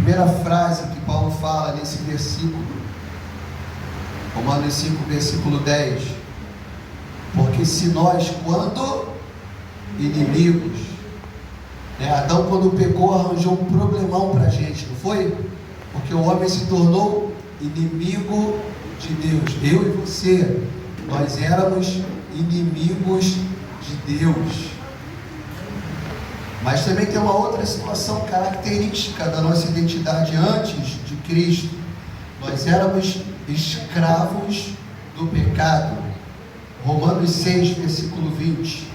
primeira frase que Paulo fala nesse versículo, Romanos 5, versículo 10. Porque se nós, quando inimigos, Adão, quando pecou, arranjou um problemão para a gente, não foi? Porque o homem se tornou inimigo de Deus. Eu e você, nós éramos inimigos de Deus. Mas também tem uma outra situação característica da nossa identidade antes de Cristo. Nós éramos escravos do pecado. Romanos 6, versículo 20.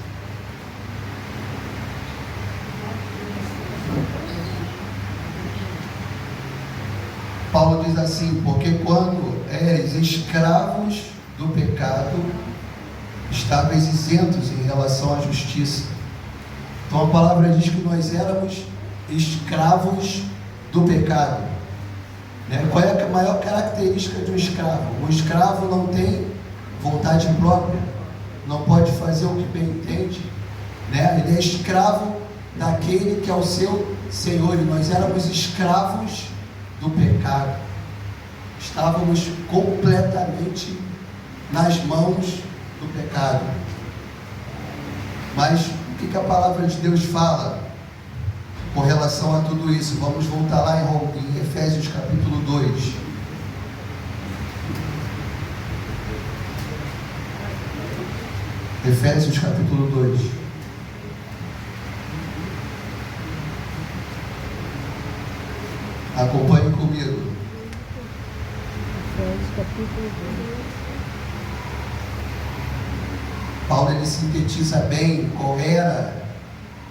Paulo diz assim: porque quando eres escravos do pecado, estáveis isentos em relação à justiça. Então a palavra diz que nós éramos escravos do pecado. Qual é a maior característica de um escravo? O escravo não tem vontade própria, não pode fazer o que bem entende, Ele é escravo daquele que é o seu Senhor, e nós éramos escravos do pecado. Estávamos completamente nas mãos do pecado. Mas o que a palavra de Deus fala com relação a tudo isso? Vamos voltar lá em Efésios capítulo 2. Efésios capítulo 2. Acompanhe comigo. Efésios capítulo 2. Paulo, ele sintetiza bem qual era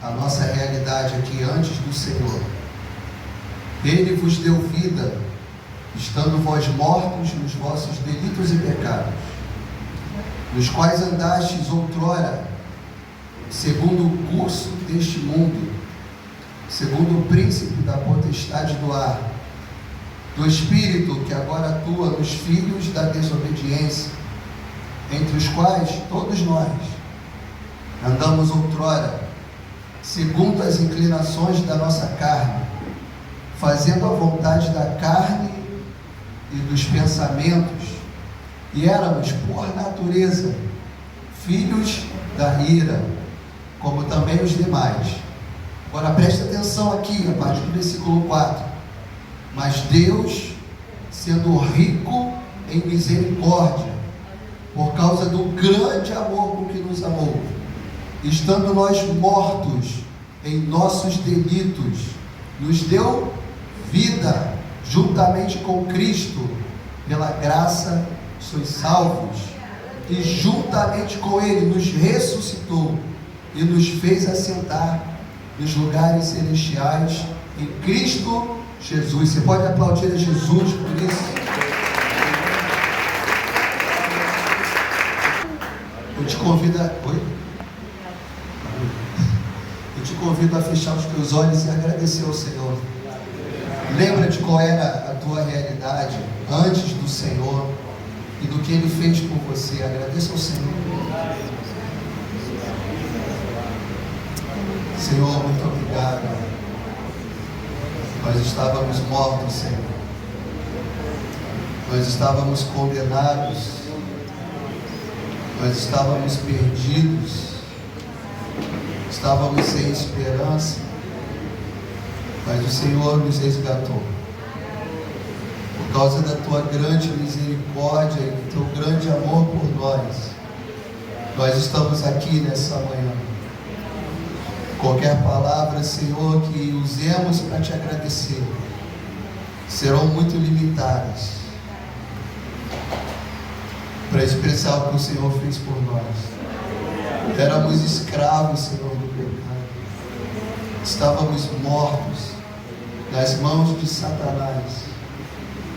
a nossa realidade aqui antes do Senhor. Ele vos deu vida, estando vós mortos nos vossos delitos e pecados, nos quais andastes outrora, segundo o curso deste mundo, segundo o príncipe da potestade do ar, do espírito que agora atua nos filhos da desobediência, entre os quais todos nós andamos outrora, segundo as inclinações da nossa carne, fazendo a vontade da carne e dos pensamentos, e éramos, por natureza, filhos da ira, como também os demais. Agora preste atenção aqui, a partir do versículo 4. Mas Deus, sendo rico em misericórdia, por causa do grande amor com que nos amou, estando nós mortos em nossos delitos, nos deu vida juntamente com Cristo. Pela graça sois salvos, e juntamente com Ele nos ressuscitou e nos fez assentar nos lugares celestiais em Cristo Jesus. Você pode aplaudir a Jesus por isso? Eu te convido a... Oi? Eu te convido a fechar os teus olhos e agradecer ao Senhor. Lembra de qual era a tua realidade antes do Senhor e do que Ele fez por você. Agradeça ao Senhor. Senhor, muito obrigado. Nós estávamos mortos, Senhor. Nós estávamos condenados. Nós estávamos perdidos. Estávamos sem esperança. Mas o Senhor nos resgatou. Por causa da tua grande misericórdia e do teu grande amor por nós estamos aqui nessa manhã. Qualquer palavra, Senhor, que usemos para te agradecer, serão muito limitadas para expressar o que o Senhor fez por nós. Éramos escravos, Senhor, do pecado. Estávamos mortos nas mãos de Satanás,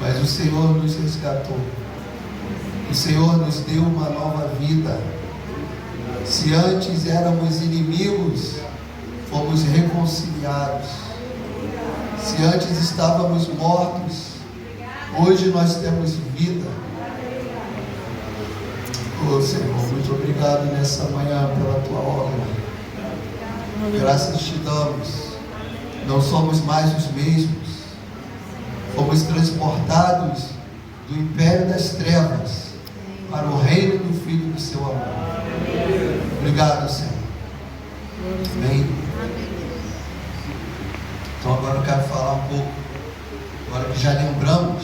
mas o Senhor nos resgatou. O Senhor nos deu uma nova vida. Se antes éramos inimigos, fomos reconciliados. Se antes estávamos mortos, hoje nós temos vida. Oh Senhor, muito obrigado nessa manhã pela tua obra. Graças te damos. Não somos mais os mesmos. Fomos transportados do império das trevas para o reino do Filho do seu amor. Obrigado, Senhor. Amém. Então agora eu quero falar um pouco, agora que já lembramos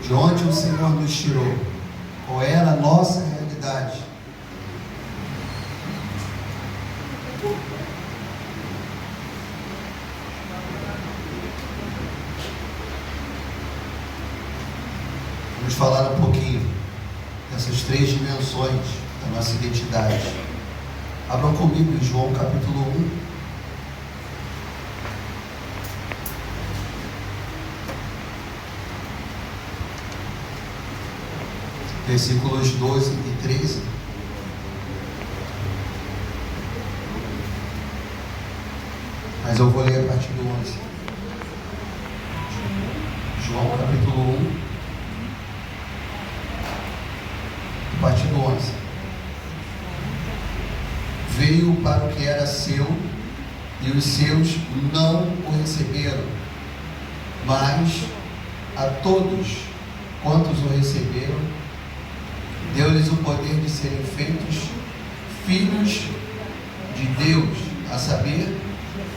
de onde o Senhor nos tirou, qual era a nossa realidade. Vamos falar um pouquinho dessas três dimensões da nossa identidade. Abram comigo em João capítulo 1. Versículos 12 e 13. Mas eu vou ler a partir do 11. João capítulo 1, a partir do 11. Veio para o que era seu, e os seus não o receberam. Mas a todos quantos o receberam, deu-lhes o poder de serem feitos filhos de Deus, a saber,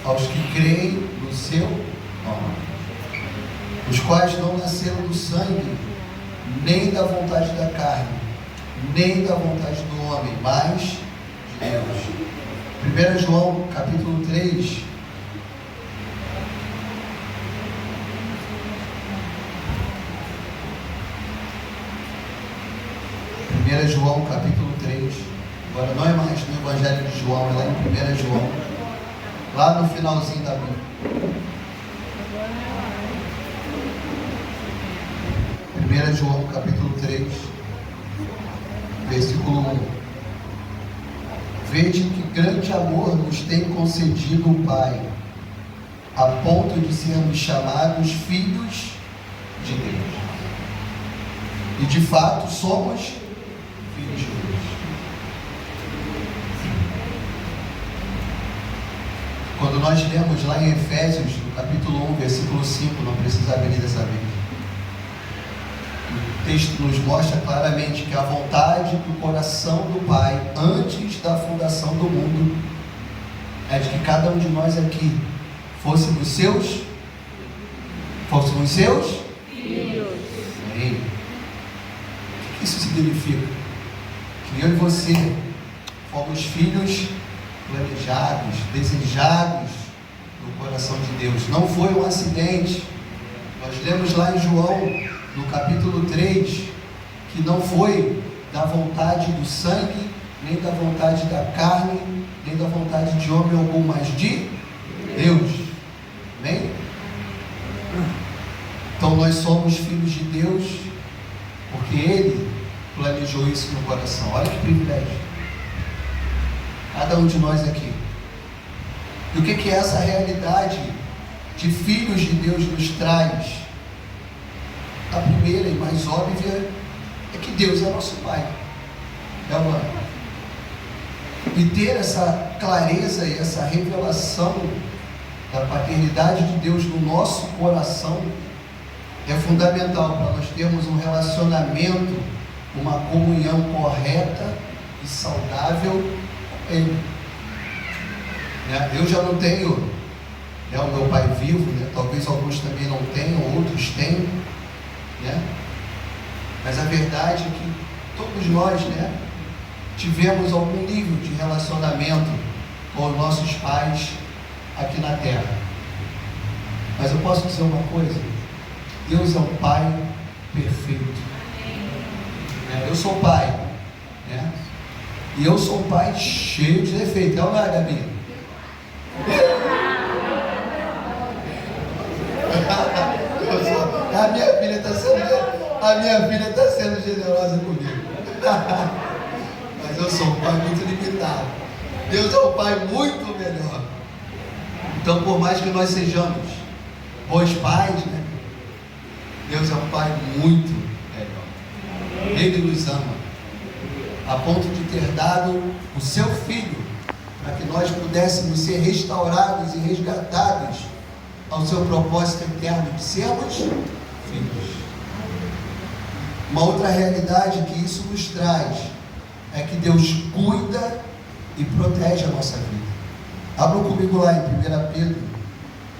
aos que creem no seu nome, os quais não nasceram do sangue, nem da vontade da carne, nem da vontade do homem, mas de Deus. 1 João capítulo 3, João capítulo 3, agora não é mais no Evangelho de João, é lá em 1 João, lá no finalzinho da Bíblia. 1 João capítulo 3, versículo 1. Vede que grande amor nos tem concedido o Pai, a ponto de sermos chamados filhos de Deus. E de fato somos filhos de Deus. Quando nós lemos lá em Efésios, no capítulo 1, versículo 5, não precisa abrir dessa vez, o texto nos mostra claramente que a vontade do coração do Pai, antes da fundação do mundo, é de que cada um de nós aqui fôssemos seus filhos. Amém. O que isso significa? Que eu e você fomos filhos planejados, desejados no coração de Deus. Não foi um acidente. Nós lemos lá em João, no capítulo 3, que não foi da vontade do sangue, nem da vontade da carne, nem da vontade de homem algum, mas de Deus. Amém? Então nós somos filhos de Deus, porque Ele planejou isso no coração. Olha que privilégio. Cada um de nós aqui. E o que essa realidade de filhos de Deus nos traz? A primeira e mais óbvia é que Deus é nosso Pai. É uma... E ter essa clareza e essa revelação da paternidade de Deus no nosso coração é fundamental para nós termos um relacionamento, uma comunhão correta e saudável com Ele. Eu já não tenho o meu pai vivo, talvez alguns também não tenham, outros tenham, mas a verdade é que todos nós tivemos algum nível de relacionamento com os nossos pais aqui na terra. Mas eu posso dizer uma coisa: Deus é um Pai perfeito. Eu sou pai, e eu sou um pai cheio de defeitos. Não é, Gabi? A minha filha está sendo generosa comigo. Mas eu sou um pai muito limitado. Deus é um pai muito melhor. Então, por mais que nós sejamos bons pais, Deus é um pai muito melhor. Ele nos ama a ponto de ter dado o seu Filho para que nós pudéssemos ser restaurados e resgatados ao seu propósito eterno de sermos filhos. Uma outra realidade que isso nos traz é que Deus cuida e protege a nossa vida. Abram comigo lá em 1 Pedro,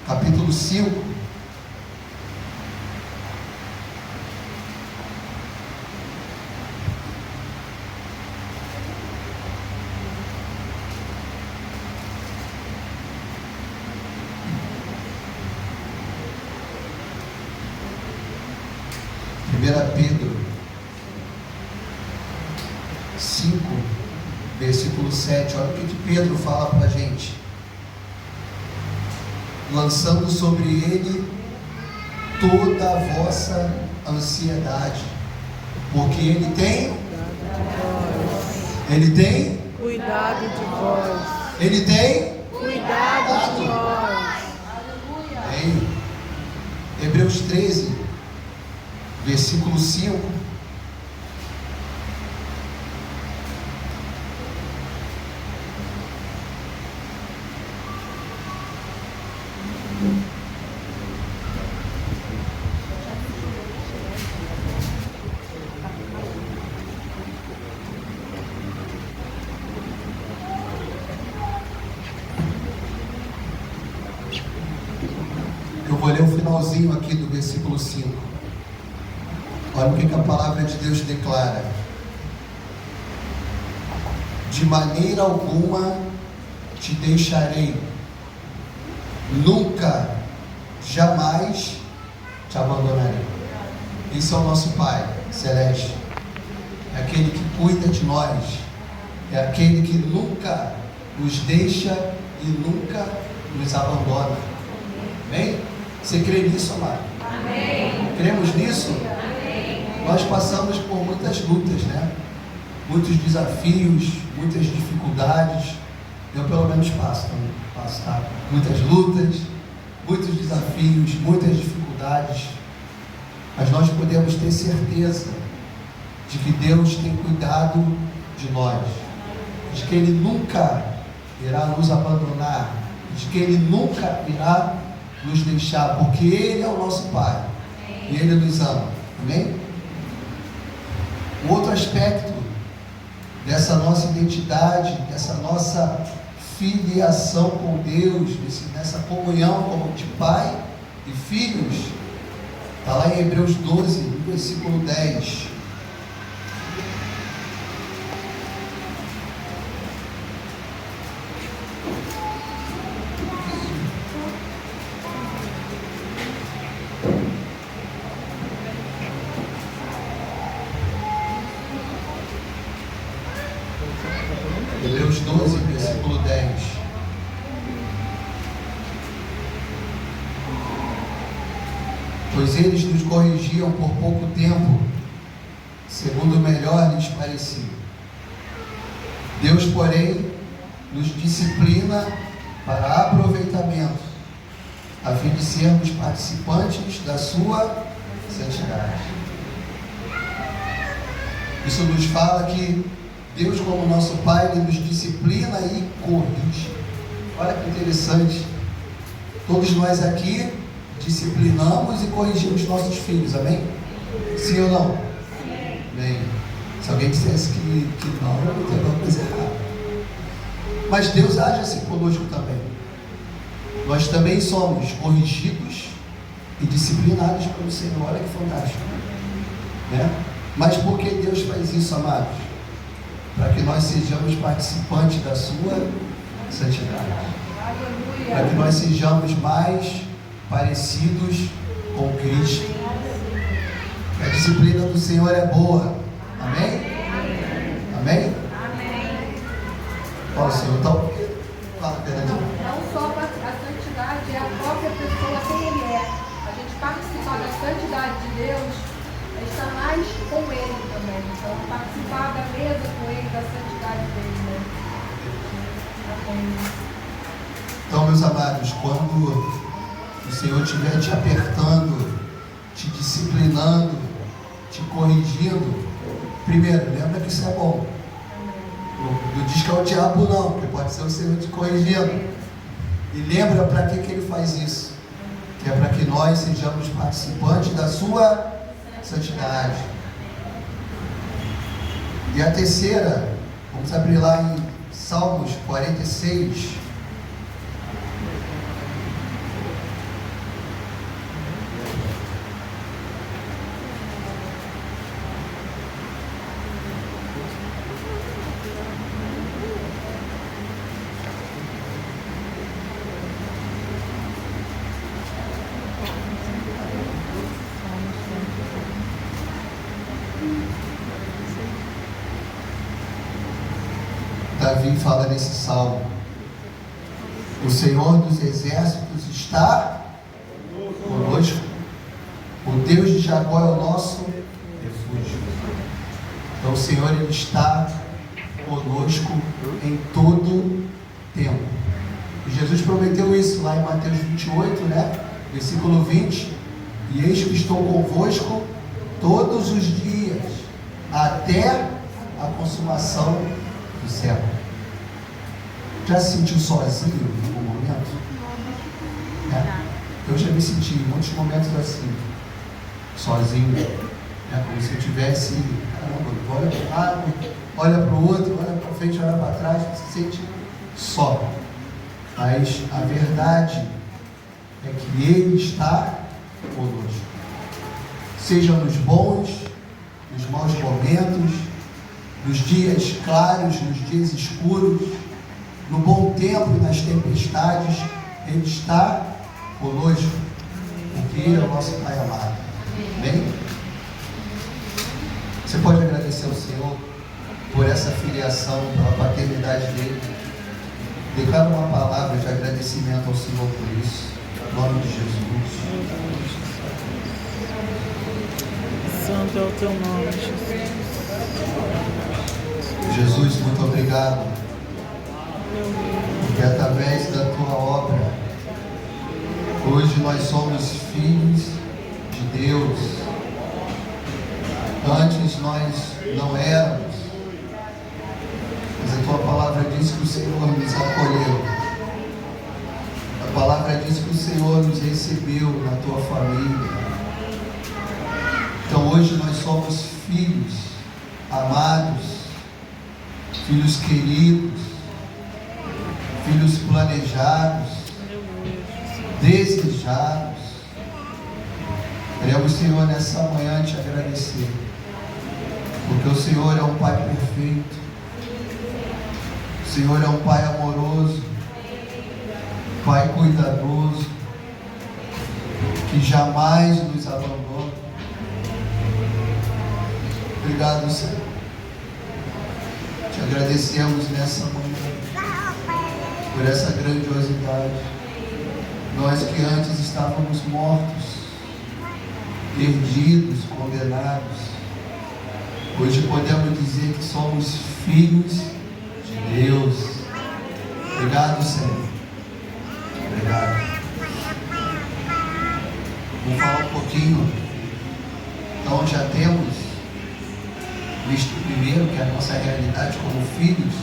capítulo 5. Pedro 5, versículo 7, olha o que Pedro fala para a gente: lançando sobre ele toda a vossa ansiedade, porque ele tem cuidado de vós. Ele tem cuidado de vós. Em Hebreus 13, versículo 5. Eu vou ler o finalzinho aqui do versículo 5. Olha o que a palavra de Deus declara: de maneira alguma te deixarei, nunca, jamais te abandonarei. Esse é o nosso Pai Celeste, é aquele que cuida de nós, é aquele que nunca nos deixa e nunca nos abandona. Amém? Você crê nisso, amado? Amém. Cremos nisso? Amém. Nós passamos por muitas lutas, né? Muitos desafios, muitas dificuldades. Eu pelo menos passo, tá? Muitas lutas, muitos desafios, muitas dificuldades. Mas nós podemos ter certeza de que Deus tem cuidado de nós, de que Ele nunca irá nos abandonar, de que Ele nunca irá nos deixar, porque Ele é o nosso Pai. Amém. E Ele nos ama. Amém? Um outro aspecto dessa nossa identidade, dessa nossa filiação com Deus, nessa comunhão como de pai e filhos, está lá em Hebreus 12, versículo 10. Hebreus 12, versículo 10. Pois eles nos corrigiam por pouco tempo, segundo o melhor lhes parecia. Deus, porém, nos disciplina para aproveitamento, a fim de sermos participantes da sua santidade. Isso nos fala que Deus, como nosso Pai, Ele nos disciplina e corrige. Olha que interessante. Todos nós aqui disciplinamos e corrigimos nossos filhos, amém? Sim ou não? Sim. Amém. Se alguém dissesse que não, tem alguma coisa errada. Mas Deus age assim conosco também. Nós também somos corrigidos e disciplinados pelo Senhor. Olha que fantástico, né? Mas por que Deus faz isso, amados? Para que nós sejamos participantes da sua santidade. Para que nós sejamos mais parecidos com Cristo. A disciplina do Senhor é boa. Amém? Amém? Ó, o Senhor está ouvindo. Fala, Fernandinho. Não só a santidade, é a própria pessoa quem Ele é. A gente participar da santidade de Deus é estar mais com Ele também. Então, participar da mesa com Ele, da santidade dele, né? Amém. Então, meus amados, quando o Senhor estiver te apertando, te disciplinando, te corrigindo, primeiro, lembra que isso é bom. Não diz que é o diabo não, porque pode ser o Senhor te corrigindo. E lembra para que Ele faz isso. que é para que nós sejamos participantes da sua santidade. E a terceira, vamos abrir lá em Salmos 46. Davi fala nesse salmo: o Senhor dos exércitos está conosco, o Deus de Jacó é o nosso refúgio. Então o Senhor, Ele está conosco em todo tempo. E Jesus prometeu isso lá em Mateus 28, versículo 20: e eis que estou convosco todos os dias, até a consumação do século. Já se sentiu sozinho em algum momento? Eu já me senti em muitos momentos assim, sozinho, como se eu tivesse, olha para um lado, olha para o outro, olha para frente, olha para trás, se sente só. Mas a verdade é que Ele está conosco, seja nos bons, nos maus momentos, nos dias claros, nos dias escuros, no bom tempo e nas tempestades. Ele está conosco, porque Ele é o nosso Pai amado. Amém? Você pode agradecer ao Senhor por essa filiação, pela paternidade dEle. Declara uma palavra de agradecimento ao Senhor por isso, em nome de Jesus. Santo é o teu nome, Jesus. Jesus, muito obrigado, porque através da tua obra, hoje nós somos filhos de Deus. Antes nós não éramos, mas a tua palavra diz que o Senhor nos acolheu. A palavra diz que o Senhor nos recebeu na tua família. Então hoje nós somos filhos amados, filhos queridos, filhos planejados, desejados. Queremos, Senhor, nessa manhã te agradecer, porque o Senhor é um Pai perfeito, o Senhor é um Pai amoroso, Pai cuidadoso, que jamais nos abandona. Obrigado, Senhor. Te agradecemos nessa manhã por essa grandiosidade. Nós que antes estávamos mortos, perdidos, condenados, hoje podemos dizer que somos filhos de Deus. Obrigado, Senhor. Obrigado. Vamos falar um pouquinho. Então já temos visto primeiro que é a nossa realidade como filhos.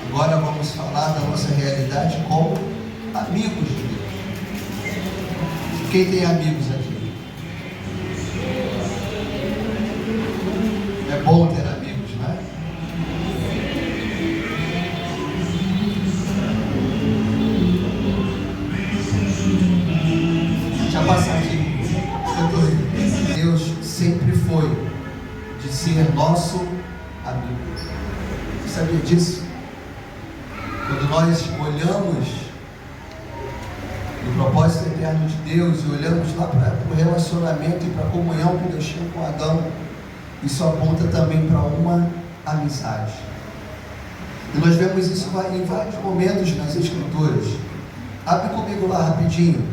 Agora vamos falar da nossa realidade como amigos de Deus. Quem tem amigos aqui? É bom ter amigos, não é? Deixa eu passar aqui. Deus sempre foi de ser nosso amigo. Você sabia disso? Quando nós olhamos no propósito eterno de Deus e olhamos lá para o relacionamento e para a comunhão que Deus tinha com Adão, isso aponta também para uma amizade. E nós vemos isso em vários momentos nas Escrituras. Abre comigo lá rapidinho,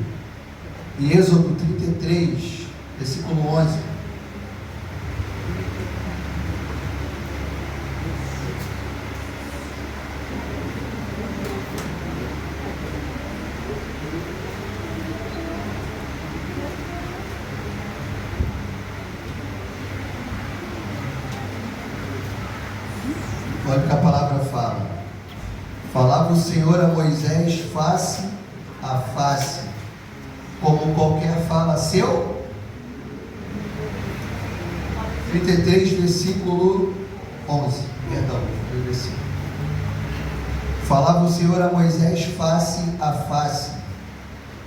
em Êxodo 33, versículo 11. Olha o que a palavra fala. Falava o Senhor a Moisés face a face, como qualquer fala seu. 33, versículo 11. Perdão, foi o versículo. Falava o Senhor a Moisés face a face,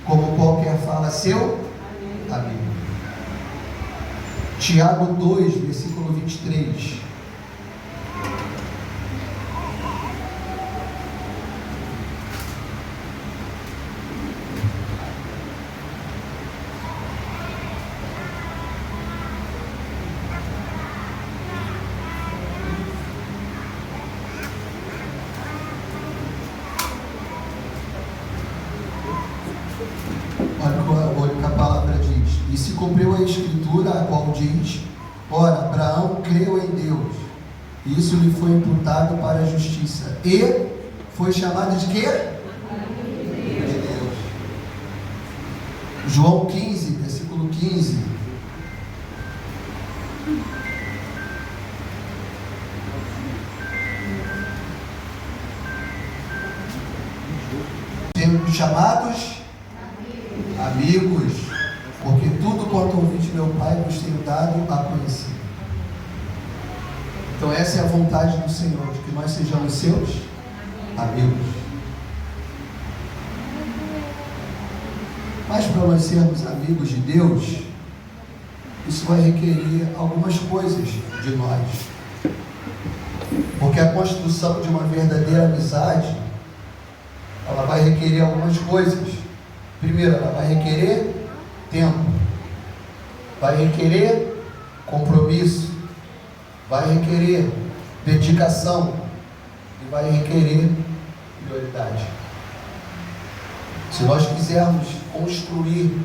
como qualquer fala seu amigo. Tiago 2, versículo 23. Olha o que a palavra diz. E se cumpriu a escritura, a qual diz: ora, Abraão creu em Deus, e isso lhe foi imputado para a justiça, e foi chamado de quê? De Deus. João 15, versículo 15. Temos chamados amigos, porque tudo quanto ouvi de meu Pai vos tenho dado a conhecer. Então essa é a vontade do Senhor, de que nós sejamos seus amigos. Mas para nós sermos amigos de Deus, isso vai requerer algumas coisas de nós. Porque a construção de uma verdadeira amizade, ela vai requerer algumas coisas. Primeiro, ela vai requerer tempo, vai requerer compromisso, vai requerer dedicação e vai requerer prioridade. Se nós quisermos construir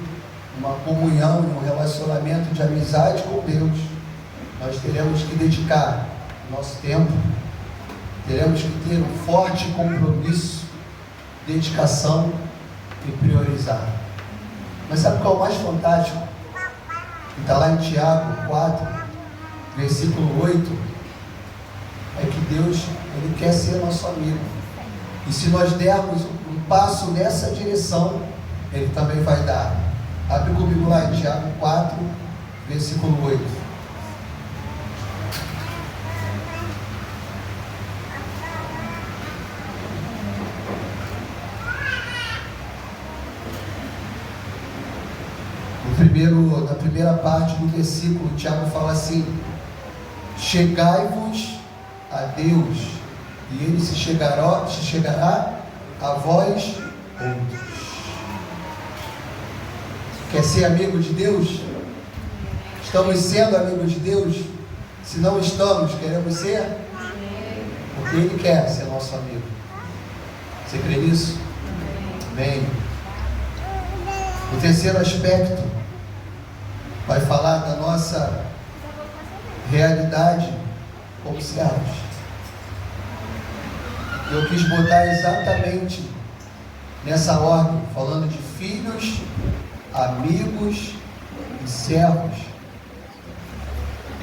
uma comunhão, um relacionamento de amizade com Deus, nós teremos que dedicar nosso tempo, teremos que ter um forte compromisso, dedicação e priorizar. Mas sabe qual é o mais fantástico? Está lá em Tiago 4, versículo 8, é que Deus, Ele quer ser nosso amigo. E se nós dermos um passo nessa direção, Ele também vai dar. Abre comigo lá em Tiago 4, versículo 8. Na primeira parte do versículo, Tiago fala assim: chegai-vos a Deus, e Ele se chegará a vós outros. Quer ser amigo de Deus? Estamos sendo amigos de Deus? Se não estamos, queremos ser? Porque Ele quer ser nosso amigo. Você crê nisso? Amém. O terceiro aspecto vai falar da nossa realidade como servos. Eu quis botar exatamente nessa ordem, falando de filhos, amigos e servos.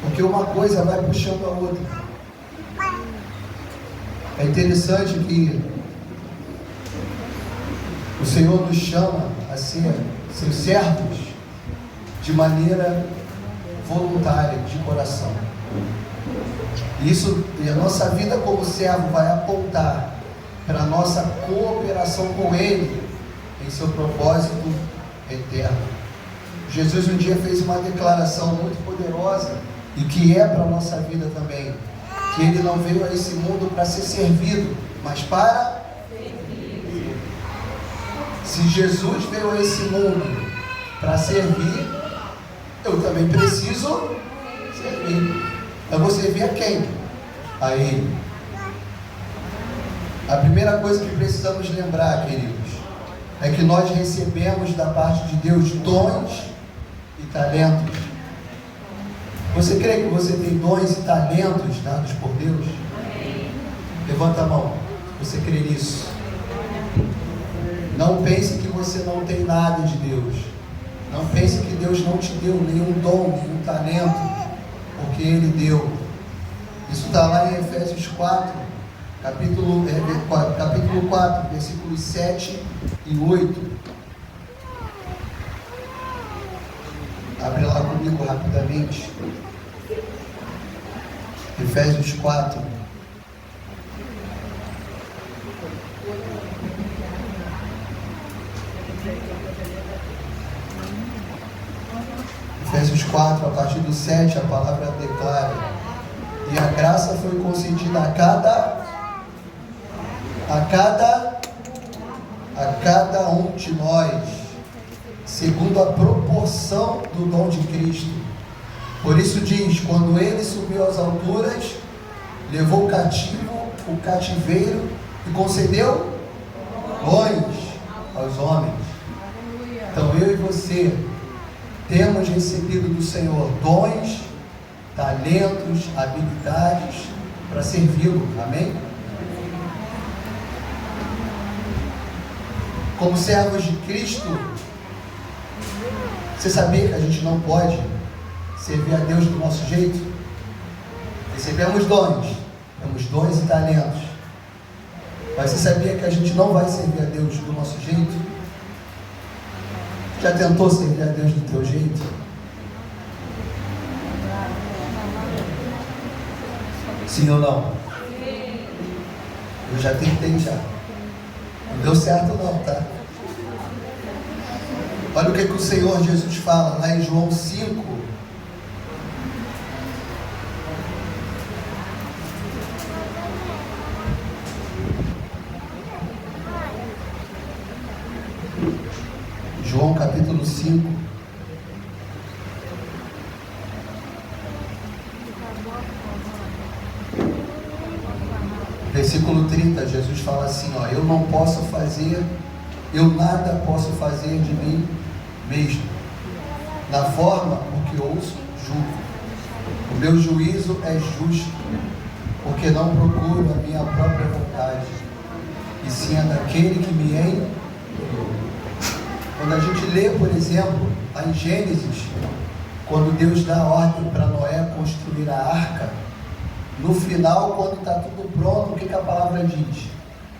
Porque uma coisa vai puxando a outra. É interessante que o Senhor nos chama a ser seus servos de maneira voluntária, de coração. Isso, e a nossa vida como servo vai apontar para a nossa cooperação com Ele em seu propósito eterno. Jesus um dia fez uma declaração muito poderosa e que é para a nossa vida também, que Ele não veio a esse mundo para ser servido, mas para servir. Se Jesus veio a esse mundo para servir, eu também preciso servir. Eu vou servir a quem? A Ele. A primeira coisa que precisamos lembrar, queridos, é que nós recebemos da parte de Deus dons e talentos. Você crê que você tem dons e talentos dados por Deus? Levanta a mão. Você crê nisso? Não pense que você não tem nada de Deus. Não pense que Deus não te deu nenhum dom, nenhum talento, porque Ele deu. Isso está lá em Efésios 4, capítulo 4, versículos 7 e 8. comigo rapidamente. Efésios 4. Efésios 4, a partir do 7, a palavra declara: e a graça foi concedida a cada um de nós, segundo a proporção do dom de Cristo. Por isso diz: quando ele subiu às alturas, levou cativo o cativeiro e concedeu dons aos homens. Então eu e você temos recebido do Senhor dons, talentos, habilidades para servi-lo. Amém? Como servos de Cristo, você sabia que a gente não pode servir a Deus do nosso jeito? Recebemos dons, temos dons e talentos, mas você sabia que a gente não vai servir a Deus do nosso jeito? Já tentou servir a Deus do teu jeito? Sim ou não? Eu já tentei já. Não deu certo não, tá? Olha o que o Senhor Jesus fala lá em João 5. João capítulo 5. Versículo 30, Jesus fala assim, ó: eu nada posso fazer de mim mesmo. Na forma por que ouço, julgo. O meu juízo é justo, porque não procuro a minha própria vontade, e sim a daquele que me enviou. Quando a gente lê, por exemplo, lá em Gênesis, quando Deus dá ordem para Noé construir a arca, no final, quando está tudo pronto, o que a palavra diz?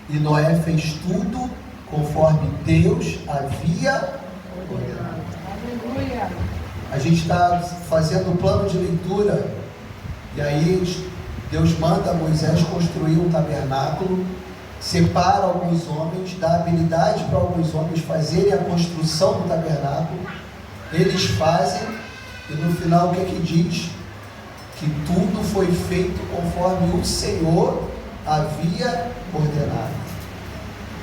E Noé fez tudo conforme Deus havia ordenado. A gente está fazendo o plano de leitura, e aí Deus manda Moisés construir um tabernáculo, separa alguns homens, dá habilidade para alguns homens fazerem a construção do tabernáculo. Eles fazem, e no final o que diz? Que tudo foi feito conforme o Senhor havia ordenado.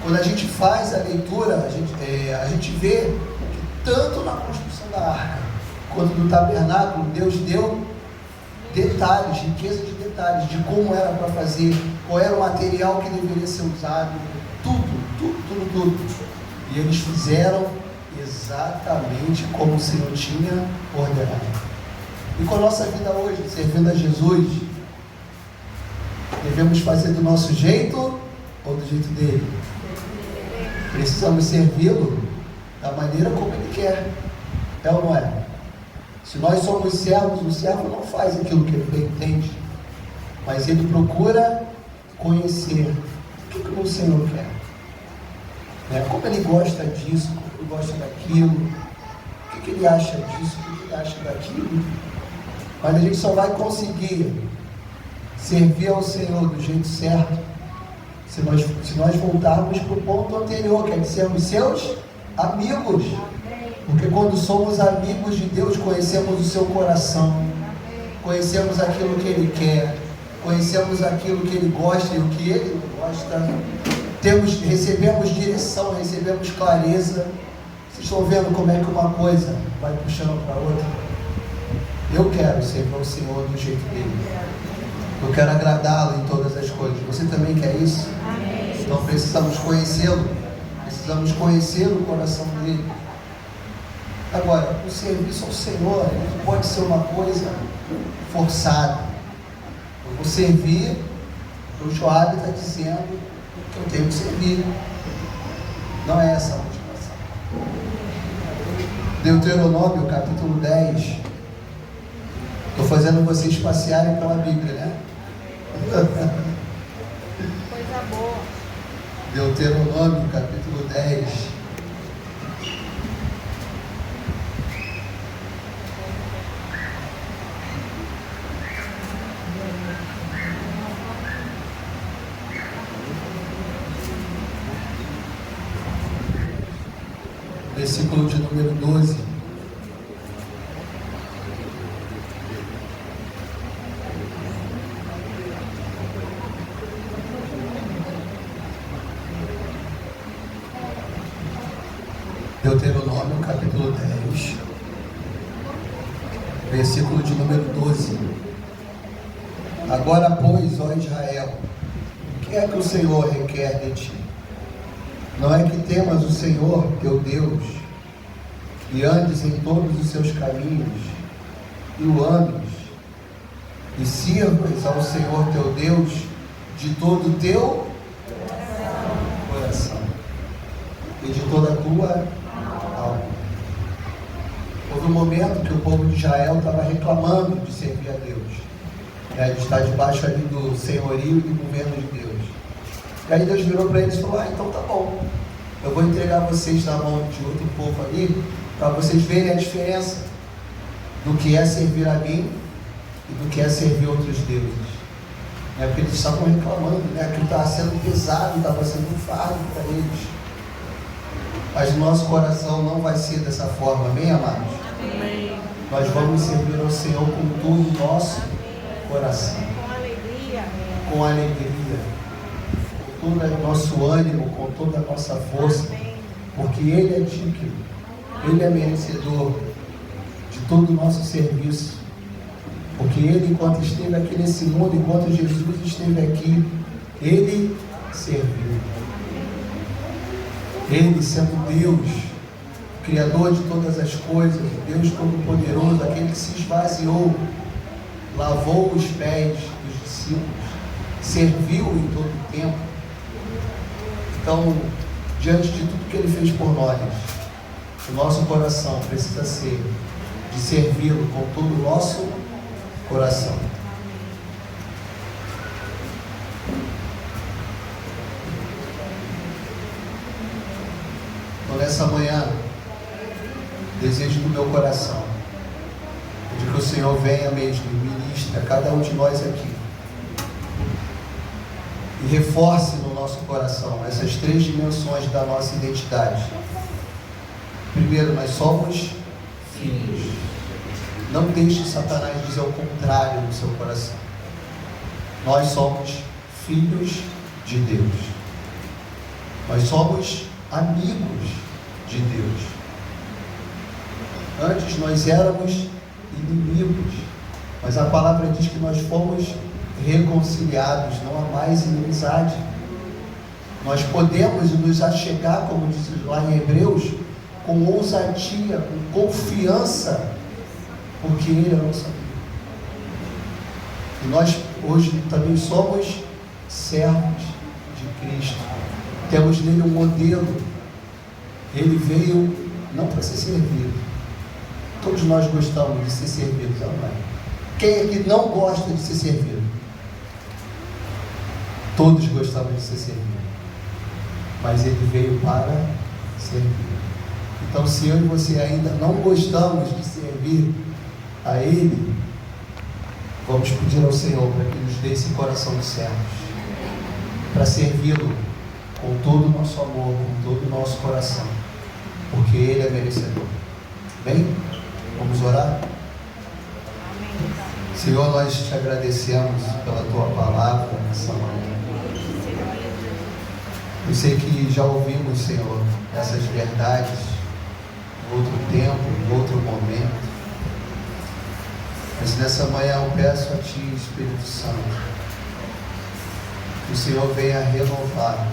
Quando a gente faz a leitura, a gente vê que tanto na construção da arca quanto do tabernáculo, Deus deu detalhes, riqueza de detalhes, de como era para fazer, qual era o material que deveria ser usado, tudo. E eles fizeram exatamente como o Senhor tinha ordenado. E com a nossa vida hoje, servindo a Jesus, devemos fazer do nosso jeito ou do jeito dele? Precisamos servi-lo da maneira como ele quer. É ou não é? Se nós somos servos, o servo não faz aquilo que ele bem entende, mas ele procura conhecer o que o Senhor quer. Como ele gosta disso, como ele gosta daquilo, o que ele acha disso, o que ele acha daquilo. Mas a gente só vai conseguir servir ao Senhor do jeito certo se nós voltarmos para o ponto anterior, que é de sermos seus amigos. Porque quando somos amigos de Deus, conhecemos o seu coração, conhecemos aquilo que ele quer, conhecemos aquilo que ele gosta e o que ele não gosta, recebemos direção, recebemos clareza. Vocês estão vendo como é que uma coisa vai puxando para a outra? Eu quero servir ao Senhor do jeito dele. Eu quero agradá-lo em todas as coisas. Você também quer isso? Amém. Então precisamos conhecê-lo. Precisamos conhecer o coração dele. Agora, o serviço ao Senhor não pode ser uma coisa forçada. Eu vou servir, o Joab está dizendo que eu tenho que servir. Não é essa a motivação. Deuteronômio, capítulo 10. Estou fazendo vocês passearem pela Bíblia, né? Coisa boa. Deuteronômio, capítulo 10. versículo de número 12. Deuteronômio, capítulo 10, versículo de número 12. Agora, pois, ó Israel, o que é que o Senhor requer de ti? Não é que temas o Senhor, teu Deus, e andes em todos os seus caminhos, e o ames, e sirvas ao Senhor teu Deus de todo o teu coração e de toda a tua alma. Houve um momento que o povo de Israel estava reclamando de servir a Deus, de estar debaixo ali do senhorio e do governo de Deus. E aí Deus virou para eles e falou: então tá bom, eu vou entregar vocês na mão de outro povo ali, para vocês verem a diferença do que é servir a mim e do que é servir outros deuses. Porque eles estavam reclamando, que estava sendo pesado, estava sendo um fardo para eles. Mas o nosso coração não vai ser dessa forma, amém, amados? Amém. Nós vamos servir ao Senhor com todo o nosso coração, com alegria, com todo o nosso ânimo, com toda a nossa força, porque Ele é digno, Ele é merecedor de todo o nosso serviço, porque Ele, enquanto esteve aqui nesse mundo, enquanto Jesus esteve aqui, Ele serviu. Ele, sendo Deus, Criador de todas as coisas, Deus Todo-Poderoso, aquele que se esvaziou, lavou os pés dos discípulos, serviu em todo o tempo. Então, diante de tudo que Ele fez por nós, o nosso coração precisa ser de servi-lo com todo o nosso coração. Então, nessa manhã, desejo do meu coração de que o Senhor venha mesmo e ministre a cada um de nós aqui e reforce no nosso coração essas três dimensões da nossa identidade. Primeiro, nós somos filhos. Não deixe Satanás dizer o contrário no seu coração. Nós somos filhos de Deus. Nós somos amigos de Deus. Antes nós éramos inimigos, mas a palavra diz que nós fomos reconciliados, não há mais inimizade. Nós podemos nos achegar, como diz lá em Hebreus, com ousadia, com confiança, porque Ele é nosso amigo. E nós hoje também somos servos de Cristo. Temos nele um modelo. Ele veio não para ser servido. Todos nós gostamos de ser servidos, amém? Quem é que não gosta de ser servido? Todos gostamos de ser servidos. Mas Ele veio para servir. Então, se eu e você ainda não gostamos de servir a Ele, vamos pedir ao Senhor para que nos dê esse coração de servos, para servi-lo com todo o nosso amor, com todo o nosso coração, porque Ele é merecedor. Bem? Vamos orar? Senhor, nós te agradecemos pela Tua palavra nessa manhã. Eu sei que já ouvimos, Senhor, essas verdades em outro tempo, em outro momento. Mas nessa manhã eu peço a Ti, Espírito Santo, que o Senhor venha renovar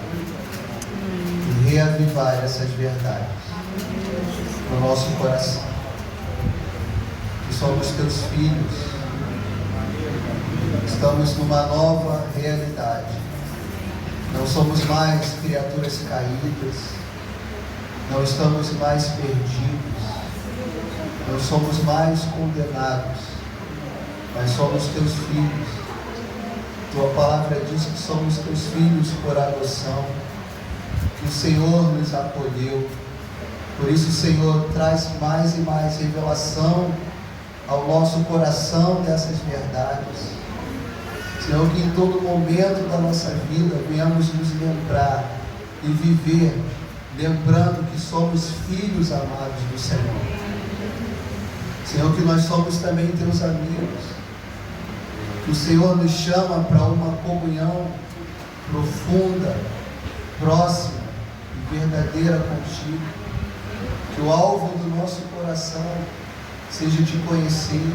e reavivar essas verdades no nosso coração. Que somos Teus filhos, estamos numa nova realidade. Não somos mais criaturas caídas, não estamos mais perdidos, não somos mais condenados, mas somos Teus filhos. Tua palavra diz que somos Teus filhos por adoção, que o Senhor nos acolheu. Por isso, Senhor, traz mais e mais revelação ao nosso coração dessas verdades. Senhor, que em todo momento da nossa vida venhamos nos lembrar e viver lembrando que somos filhos amados do Senhor. Senhor, que nós somos também teus amigos. Que o Senhor nos chama para uma comunhão profunda, próxima e verdadeira contigo. Que o alvo do nosso coração seja te conhecer,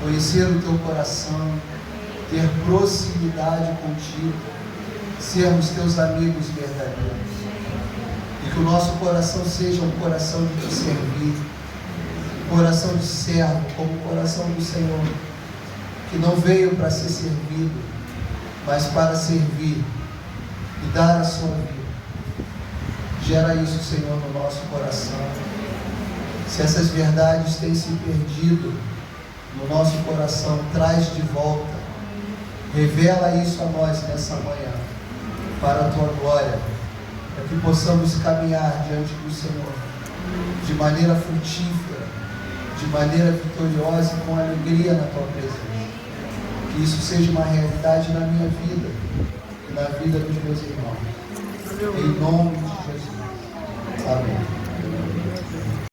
conhecer o teu coração, ter proximidade contigo, sermos teus amigos verdadeiros. E que o nosso coração seja um coração de te servir, um coração de servo, como o coração do Senhor, que não veio para ser servido, mas para servir e dar a sua vida. Gera isso, Senhor, no nosso coração. Se essas verdades têm se perdido no nosso coração, traz de volta. Revela isso a nós nessa manhã, para a tua glória, para que possamos caminhar diante do Senhor de maneira frutífera, de maneira vitoriosa e com alegria na tua presença. Que isso seja uma realidade na minha vida e na vida dos meus irmãos. Em nome de Jesus. Amém.